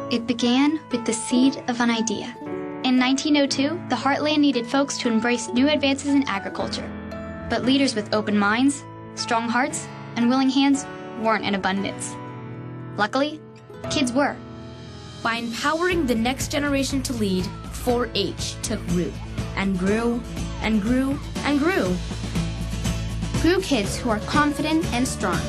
It began with the seed of an idea. In 1902, the Heartland needed folks to embrace new advances in agriculture. But leaders with open minds, strong hearts, and willing hands weren't in abundance. Luckily, kids were. By empowering the next generation to lead, 4-H took root and grew and grew and grew. Grew kids who are confident and strong.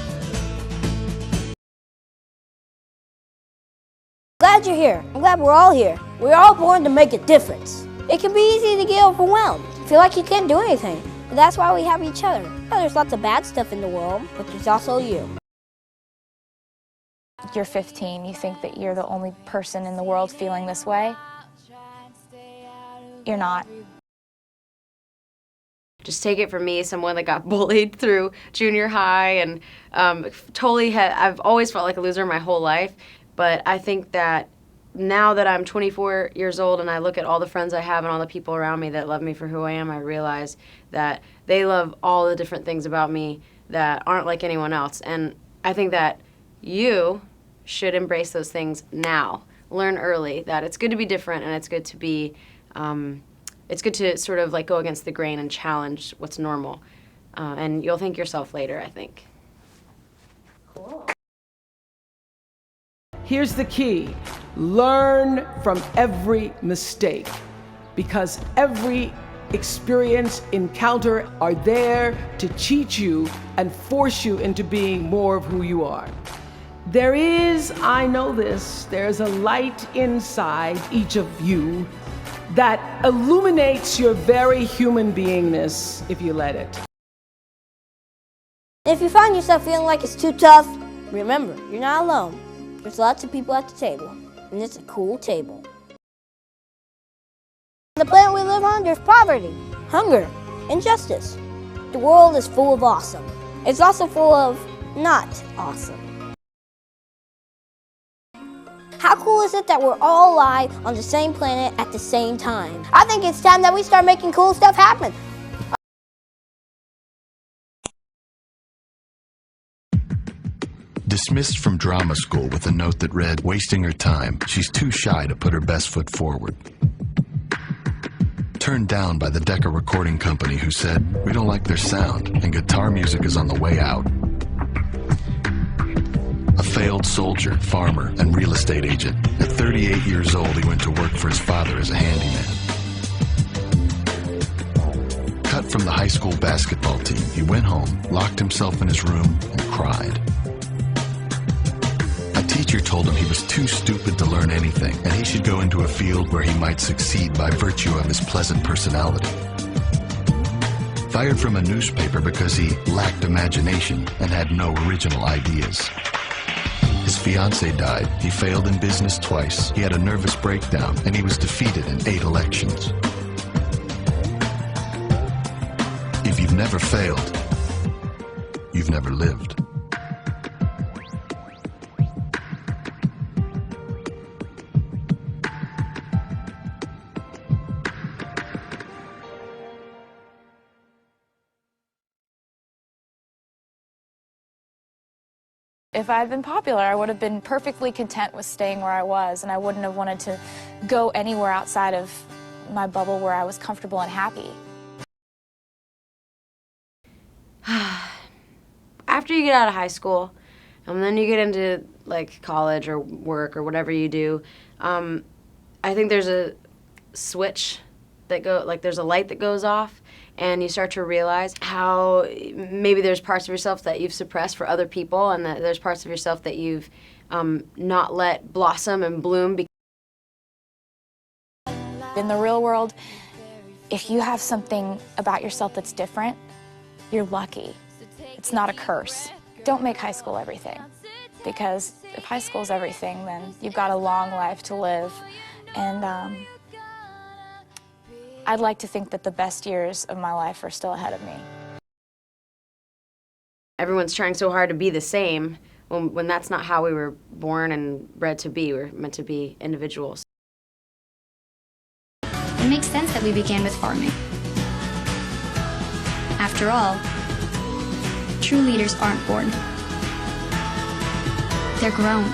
Glad you're here. I'm glad we're all here. We're all born to make a difference. It can be easy to get overwhelmed, feel like you can't do anything. But that's why we have each other. Yeah, there's lots of bad stuff in the world, but there's also you. You're 15, you think that you're the only person in the world feeling this way. You're not. Just take it from me, someone that got bullied through junior high and I've always felt like a loser my whole life. But I think that now that I'm 24 years old and I look at all the friends I have and all the people around me that love me for who I am, I realize that they love all the different things about me that aren't like anyone else. And I think that you should embrace those things now. Learn early that it's good to be different and it's good to be, it's good to sort of like go against the grain and challenge what's normal. And you'll thank yourself later, I think. Cool. Here's the key. Learn from every mistake, because every experience, encounter are there to teach you and force you into being more of who you are. There is, I know this, there's a light inside each of you that illuminates your very human beingness if you let it. If you find yourself feeling like it's too tough, remember, you're not alone. There's lots of people at the table, and it's a cool table. On the planet we live on, there's poverty, hunger, injustice. The world is full of awesome. It's also full of not awesome. How cool is it that we're all alive on the same planet at the same time? I think it's time that we start making cool stuff happen. Dismissed from drama school with a note that read, "Wasting her time. She's too shy to put her best foot forward." Turned down by the Decca Recording Company, who said, "We don't like their sound and guitar music is on the way out." A failed soldier, farmer, and real estate agent. At 38 years old, he went to work for his father as a handyman. Cut from the high school basketball team, he went home, locked himself in his room, and cried. A teacher told him he was too stupid to learn anything, and he should go into a field where he might succeed by virtue of his pleasant personality. Fired from a newspaper because he lacked imagination and had no original ideas. His fiancée died, he failed in business twice, he had a nervous breakdown, and he was defeated in 8 elections. If you've never failed, you've never lived. If I had been popular, I would have been perfectly content with staying where I was, and I wouldn't have wanted to go anywhere outside of my bubble where I was comfortable and happy. After you get out of high school, and then you get into like college or work or whatever you do, I think there's a switch that there's a light that goes off, and you start to realize how maybe there's parts of yourself that you've suppressed for other people, and that there's parts of yourself that you've not let blossom and bloom. In the real world, if you have something about yourself that's different, you're lucky. It's not a curse. Don't make high school everything, because if high school's everything, then you've got a long life to live, and I'd like to think that the best years of my life are still ahead of me. Everyone's trying so hard to be the same when that's not how we were born and bred to be. We're meant to be individuals. It makes sense that we began with farming. After all, true leaders aren't born. They're grown.